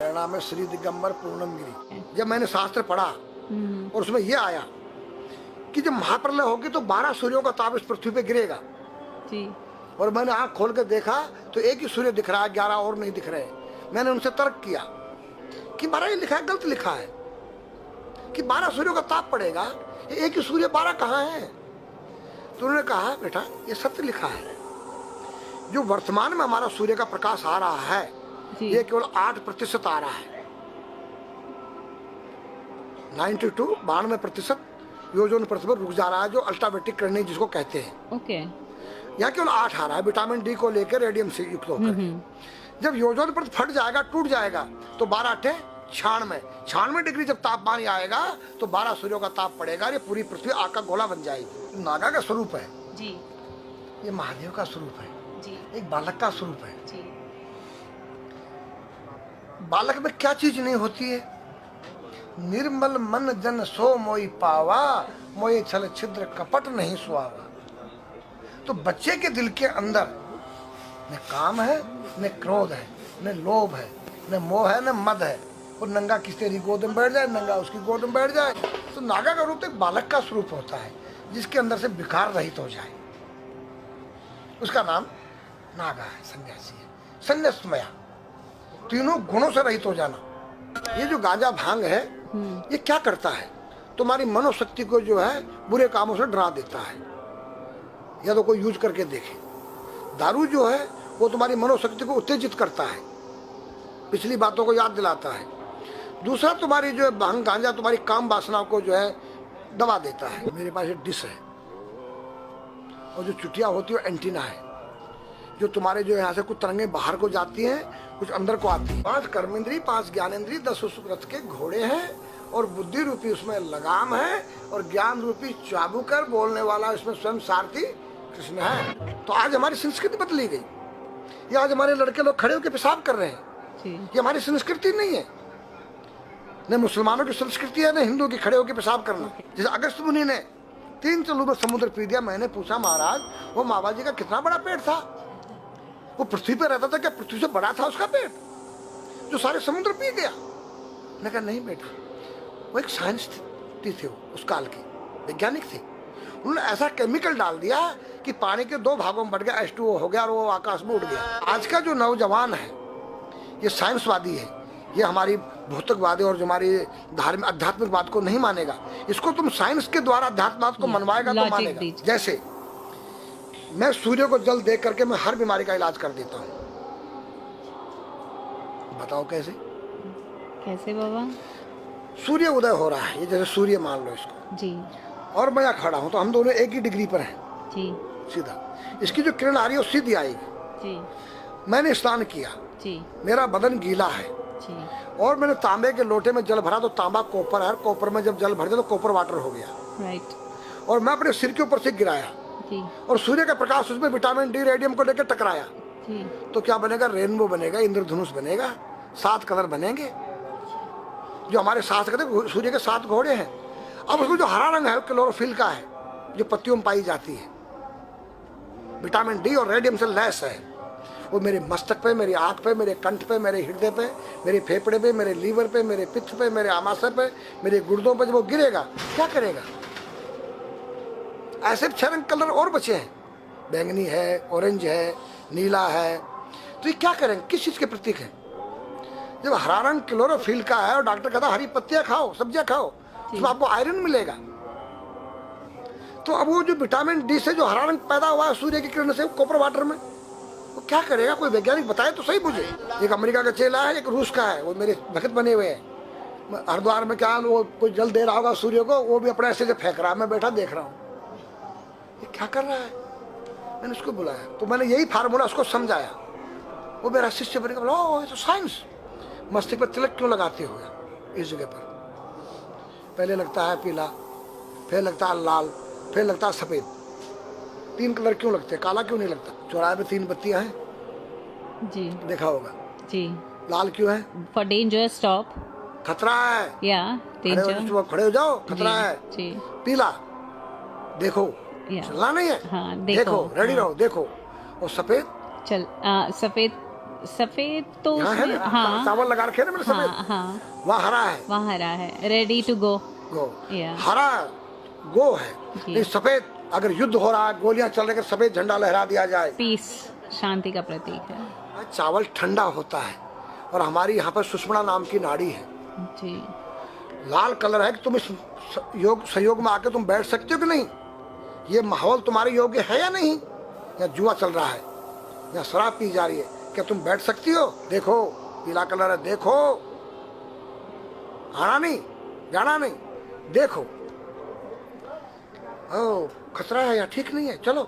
मेरा नाम है श्री दिगंबर पूर्णमगिरी। जब मैंने शास्त्र पढ़ा और उसमें यह आया कि जब महाप्रलय होगी तो 12 सूर्यों का ताप इस पृथ्वी पे गिरेगा जी। और मैंने आंख खोल कर देखा तो एक ही सूर्य दिख रहा है, 11 और नहीं दिख रहे। मैंने उनसे तर्क किया कि 12 ये लिखा है, गलत लिखा है कि 12 सूर्यों का ताप पड़ेगा, एक ही सूर्य 12 कहाँ है? तो उन्होंने कहा बेटा ये सत्य लिखा है, जो वर्तमान में हमारा सूर्य का प्रकाश आ रहा है ये केवल 8% आ रहा है। 92% ओजोन परत पर रुक जा रहा है, जो अल्ट्रावायलेट किरणें जिसको कहते हैं। ओके। यहाँ केवल 8 आ रहा है विटामिन डी को लेकर, रेडियम से युक्त होकर। जब ओजोन परत फट जाएगा, टूट जाएगा तो 12 96 डिग्री जब तापमान आएगा तो 12 सूर्यों का ताप पड़ेगा। ये पूरी पृथ्वी आग का गोला बन जाएगी। नागा का स्वरूप है जी, ये महादेव का स्वरूप है जी, एक बालक का स्वरूप है जी। बालक में क्या चीज नहीं होती है? निर्मल मन जन सो मोई पावा, मोए छल छिद्र कपट नहीं सुहावा। तो बच्चे के दिल के अंदर न काम है, न क्रोध है, न लोभ है, न मोह है, न मद है। और नंगा किस तेरी गोद में बैठ जाए, नंगा उसकी गोद में बैठ जाए। तो नागा का रूप एक बालक का स्वरूप होता है जिसके अंदर से विकार रहित हो जाए, उसका नाम नागा है, सन्यासी है, संन्यासमया। तीनों गुणों से रहित हो जाना। ये जो गांजा भांग है ये क्या करता है? तुम्हारी मनोशक्ति को जो है बुरे कामों से डरा देता है, या तो कोई यूज करके देखे। दारू जो है वो तुम्हारी मनोशक्ति को उत्तेजित करता है, पिछली बातों को याद दिलाता है। दूसरा तुम्हारी जो है भांग गांजा तुम्हारी काम वासनाओं को जो है दबा देता है। मेरे पास एक डिश है और जो चुटिया होती है वो एंटीना है, जो तुम्हारे जो यहाँ से कुछ तरंगें बाहर को जाती हैं, कुछ अंदर को आती है। 5 कर्मेंद्री, 5 ज्ञानेंद्री, 10 रथ के घोड़े हैं और बुद्धि रूपी उसमें लगाम है और ज्ञान रूपी चाबुकर बोलने वाला इसमें स्वयं सारथी कृष्ण है। तो आज हमारी संस्कृति बदली गई। ये आज हमारे लड़के लोग खड़े होकर पेशाब कर रहे हैं। ये हमारी संस्कृति नहीं है। न मुसलमानों की संस्कृति है, न हिंदुओं की खड़े होकर पेशाब करना। जैसे अगस्त मुनि ने 3 चलू में समुद्र पी दिया। मैंने पूछा महाराज वो मावा जी का कितना बड़ा पेट था? वो पृथ्वी पर रहता था, क्या पृथ्वी से बड़ा था उसका पेट जो सारे समुद्र पी गया? मैंने कहा नहीं बेटा, वो एक साइंटिस्ट थे, उस काल के वैज्ञानिक थे। उन्होंने ऐसा केमिकल डाल दिया कि पानी के 2 भागों में बढ़ गया, H2O हो गया और वो आकाश में उड़ गया। आज का जो नौजवान है ये साइंसवादी है, ये हमारी भौतिकवादी और जो हमारी धार्मिक आध्यात्मिकवाद को नहीं मानेगा। इसको तुम साइंस के द्वारा अध्यात्मवाद को मनवाएगा तो मानेगा। जैसे मैं सूर्य को जल देख करके मैं हर बीमारी का इलाज कर देता हूँ। बताओ कैसे? कैसे बाबा? सूर्य उदय हो रहा है, ये जैसे सूर्य मान लो इसको जी, और मैं यहाँ खड़ा हूँ तो हम दोनों एक ही डिग्री पर हैं जी, सीधा। इसकी जो किरण आ रही है वो सीधी आएगी। जी, मैंने स्नान किया, जी, मेरा बदन गीला है जी, और मैंने तांबे के लोटे में जल भरा तो तांबा कॉपर है, कॉपर में जब जल भर जाए तो कॉपर वाटर हो गया। राइट। और मैं अपने सिर के ऊपर से गिराया जी, और सूर्य का प्रकाश उसमें विटामिन डी रेडियम को लेकर टकराया जी। तो क्या बनेगा? रेनबो बनेगा, इंद्रधनुष बनेगा, 7 कलर बनेंगे। जो हमारे 7 कहते सूर्य के 7 घोड़े हैं। अब उसमें जो हरा रंग है क्लोरोफिल का है, जो पत्तियों में पाई जाती है, विटामिन डी और रेडियम से लैस है। वो मेरे मस्तक पे, मेरी आंख पे, मेरे कंठ पे, मेरे हृदय पे, मेरे फेफड़े पे, मेरे लीवर पे, मेरे पित्त पे, मेरे आमाशय पे, मेरे गुर्दों पे जब वो गिरेगा क्या करेगा? ऐसे 6 रंग कलर और बचे हैं, बैंगनी है, ऑरेंज है, नीला है। तो ये क्या करेंगे? किस चीज के प्रतीक है? जब हरा रंग क्लोरोफिल का है और डॉक्टर कहता है हरी पत्तियां खाओ, सब्जियां खाओ, उसमें आपको आयरन मिलेगा। तो अब वो जो विटामिन डी से जो हरा रंग पैदा हुआ है सूर्य की किरण से कॉपर वाटर में, वो क्या करेगा? कोई वैज्ञानिक बताए तो सही मुझे। एक अमेरिका का चेला है, एक रूस का है, वो मेरे भगत बने हुए हैं। हरिद्वार में क्या वो कोई जल दे रहा होगा सूर्य को, वो भी अपने ऐसे से फेंक रहा है, मैं बैठा देख रहा हूँ ये क्या कर रहा है। मैंने उसको बुलाया तो मैंने यही फार्मूला उसको समझाया। वो मेरा शिष्य बनेगा, बोला ओ ये तो साइंस। मस्तिष्क पर तिलक क्यों लगाते हो इस जगह पर? पहले लगता है पीला, फिर लगता है लाल, फिर लगता है सफेद। 3 कलर क्यों लगते हैं? काला क्यों नहीं लगता? चौराहे पे 3 बत्तियां हैं जी, देखा होगा। जी। लाल क्यों है? फॉर डेंजर स्टॉप, खतरा है, या डेंजर, खड़े हो जाओ, खतरा है। जी। पीला देखो, चलना नहीं है, हाँ, देखो, रेडी रहो, देखो। और सफेद चल सफेद सफेद तो यहाँ है उसमें ना, हाँ चावल लगा रखे हैं ना मैंने हाँ सफेद, हाँ वहाँ हरा है। वहाँ हरा है, रेडी टू गो। गो या हरा गो है, जी। नहीं सफेद। अगर युद्ध हो रहा है, गोलियां चल रही है, सफेद झंडा लहरा दिया जाए। पीस, शांति का प्रतीक है। चावल ठंडा होता है, और हमारी यहाँ पर सुषुम्ना नाम की नाड़ी है, जी। लाल कलर है कि तुम इस योग संयोग में आके तुम बैठ सकते हो कि नहीं, ये माहौल तुम्हारे योग्य है या नहीं, या जुआ चल रहा है या शराब पी जा रही है, क्या तुम बैठ सकती हो? देखो पीला कलर है, देखो, आना नहीं जाना नहीं, देखो। ओ खतरा है या ठीक नहीं है, चलो।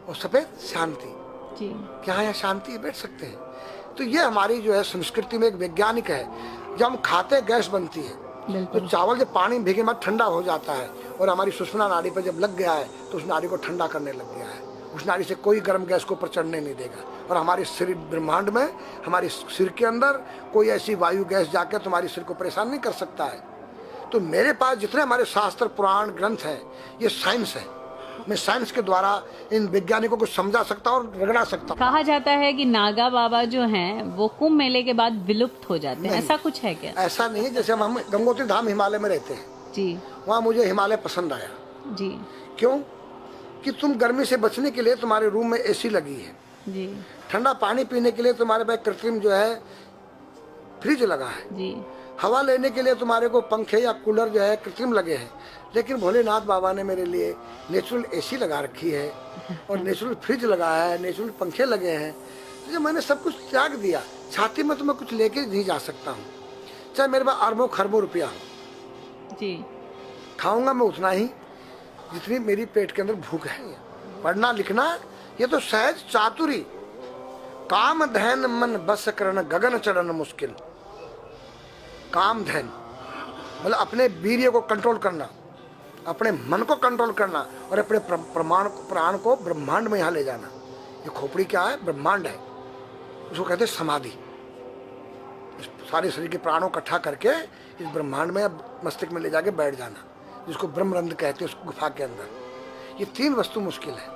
और सफेद शांति, जी। क्या यहाँ शांति है, बैठ सकते हैं। तो ये हमारी जो है संस्कृति में एक वैज्ञानिक है। जब हम खाते गैस बनती है, तो बिल्कुल। चावल जब पानी में भीगे बाद ठंडा हो जाता है, और हमारी सुषुम्ना नाड़ी पर जब लग गया है तो उस नाड़ी को ठंडा करने लग गया है। उस नाड़ी से कोई गर्म गैस को ऊपर चढ़ने नहीं देगा, और हमारे शरीर ब्रह्मांड में, हमारे सिर के अंदर कोई ऐसी वायु गैस जाकर तुम्हारे सिर को परेशान नहीं कर सकता है। तो मेरे पास जितने हमारे शास्त्र पुराण ग्रंथ हैं, ये साइंस है। मैं साइंस के द्वारा इन वैज्ञानिकों को समझा सकता हूँ और रगड़ा सकता हूँ। कहा जाता है कि नागा बाबा जो हैं वो कुंभ मेले के बाद विलुप्त हो जाते हैं, ऐसा कुछ है क्या? ऐसा नहीं है। जैसे हम गंगोत्री धाम हिमालय में रहते हैं, जी वहाँ मुझे हिमालय पसंद आया। जी क्यों? कि तुम गर्मी से बचने के लिए तुम्हारे रूम में एसी लगी है, जी ठंडा पानी पीने के लिए तुम्हारे पास कृत्रिम जो है फ्रिज लगा है, जी। हवा लेने के लिए तुम्हारे को पंखे या कूलर जो है कृत्रिम लगे हैं। लेकिन भोलेनाथ बाबा ने मेरे लिए नेचुरल एसी लगा रखी है, और नेचुरल फ्रिज लगाया है, नेचुरल पंखे लगे हैं। तो जब मैंने सब कुछ त्याग दिया, छाती में तो मैं कुछ लेके नहीं जा सकता हूँ, चाहे मेरे पास अरबों खरबों रुपया हो। जी। खाऊंगा मैं उतना ही जितनी मेरी पेट के अंदर भूख है। पढ़ना लिखना ये तो सहज चातुरी, काम धैन मन बस करन गगन चढ़न मुश्किल। काम धैन मतलब अपने वीर्य को कंट्रोल करना, अपने मन को कंट्रोल करना, और अपने प्राण को ब्रह्मांड में यहाँ ले जाना। ये खोपड़ी क्या है? ब्रह्मांड है, उसको कहते हैं समाधि। इस सारे शरीर के प्राणों इकट्ठा करके इस ब्रह्मांड में मस्तिष्क में ले जाके बैठ जाना, जिसको ब्रह्मरंध्र कहते हैं, उस गुफा के अंदर। ये तीन वस्तु मुश्किल है,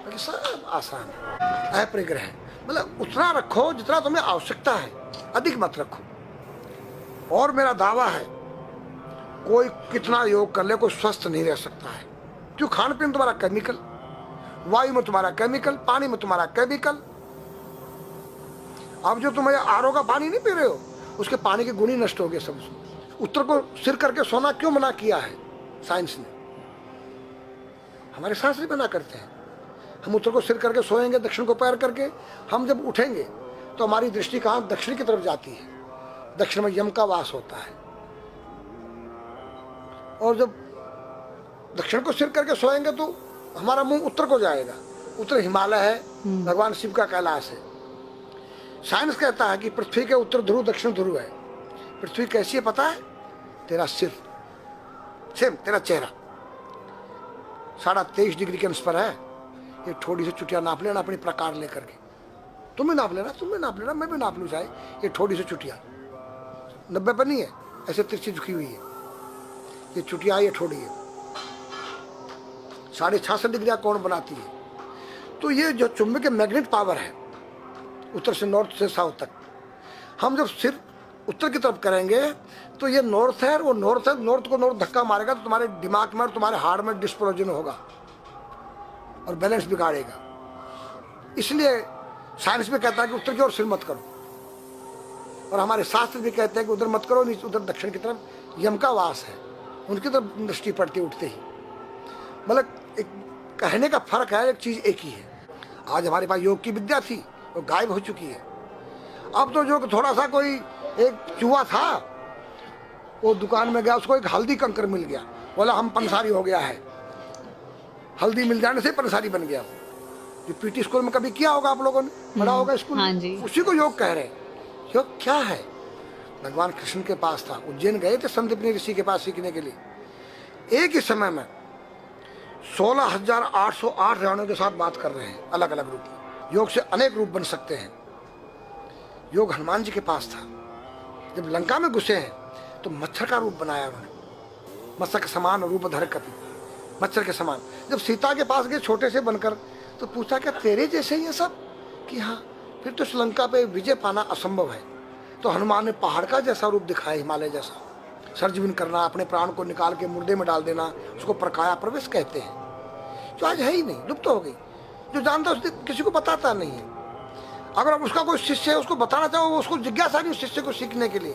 बाकी सब आसान है। अपरिग्रह मतलब उतना रखो जितना तुम्हें आवश्यकता है, अधिक मत रखो। और मेरा दावा है, कोई कितना योग कर ले, कोई स्वस्थ नहीं रह सकता है। क्यों? खान पीन तुम्हारा केमिकल, वायु में तुम्हारा केमिकल, पानी में तुम्हारा केमिकल। अब जो तुम आरओ का पानी नहीं पी रहे हो, उसके पानी के गुण ही नष्ट हो गए सब। उत्तर को सिर करके सोना क्यों मना किया है साइंस ने? हमारे शास्त्र मना करते हैं। हम उत्तर को सिर करके सोएंगे, दक्षिण को पैर करके। हम जब उठेंगे तो हमारी दृष्टि कहाँ? दक्षिण की तरफ जाती है। दक्षिण में यम का वास होता है, और जब दक्षिण को सिर करके सोएंगे तो हमारा मुंह उत्तर को जाएगा। उत्तर हिमालय है, भगवान शिव का कैलाश है। साइंस कहता है कि पृथ्वी के उत्तर ध्रुव दक्षिण ध्रुव है। पृथ्वी कैसी है पता है? तेरा सिर, सेम तेरा चेहरा 23.5 डिग्री के अंश पर है। ये थोड़ी सी चुटिया नाप लेना अपनी प्रकार लेकर के, तुम भी नाप लेना, तुम भी नाप लेना, मैं भी नाप लूँ चाहे। ये थोड़ी सी चुटिया 90 पर नहीं है, ऐसे तिरछी झुकी हुई है। ये चुटिया, ये ठोड़ी है 66.5 डिग्री कोण बनाती है। तो ये जो चुंबकीय मैग्नेट पावर है, उत्तर से नॉर्थ से साउथ तक, हम जब सिर उत्तर की तरफ करेंगे तो ये नॉर्थ है, वो नॉर्थ है। नॉर्थ को नॉर्थ धक्का मारेगा तो तुम्हारे दिमाग में और तुम्हारे हार्ट में डिस्प्रोजन होगा और बैलेंस बिगाड़ेगा। इसलिए साइंस भी कहता है कि उत्तर की ओर सिर मत करो, और हमारे शास्त्र भी कहते हैं कि उधर मत करो, नीचे उधर दक्षिण की तरफ यम का वास है, उनकी तरफ दृष्टि पड़ती उठते ही। मतलब एक कहने का फर्क है, एक चीज एक ही है। आज हमारे पास योग की विद्या थी, वो गायब हो चुकी है। अब तो जो थोड़ा सा कोई एक चूहा था, वो दुकान में गया, उसको एक हल्दी कंकर मिल गया, बोला हम पंसारी हो गया है। हल्दी मिल जाने से पंसारी बन गया। जो पीटी स्कूल में कभी किया होगा आप लोगों ने, पढ़ा होगा स्कूल हाँ में, जी। उसी को योग कह रहे हैं। योग क्या है? भगवान कृष्ण के पास था, उज्जैन गए थे संदीपनी ऋषि के पास सीखने के लिए। एक ही समय में 16,808 राणियों के साथ बात कर रहे हैं, अलग अलग रूप में। योग से अनेक रूप बन सकते हैं। योग हनुमान जी के पास था। जब लंका में घुसे हैं तो मच्छर का रूप बनाया उन्होंने, मत्स्य के समान रूप धर कपि, मच्छर के समान। जब सीता के पास गए छोटे से बनकर, तो पूछा क्या तेरे जैसे ही है सब? कि हाँ। फिर तो श्रीलंका पे विजय पाना असंभव है। तो हनुमान ने पहाड़ का जैसा रूप दिखाया, हिमालय जैसा, सर्जविन करना, अपने प्राण को निकाल के मुर्दे में डाल देना, उसको प्रकाया प्रवेश कहते हैं, जो आज है ही नहीं, लुप्त हो गई। जो जानता है उसने किसी को बताता नहीं है। अगर उसका कोई शिष्य है उसको बताना चाहो, उसको जिज्ञासा नहीं उस शिष्य को सीखने के लिए।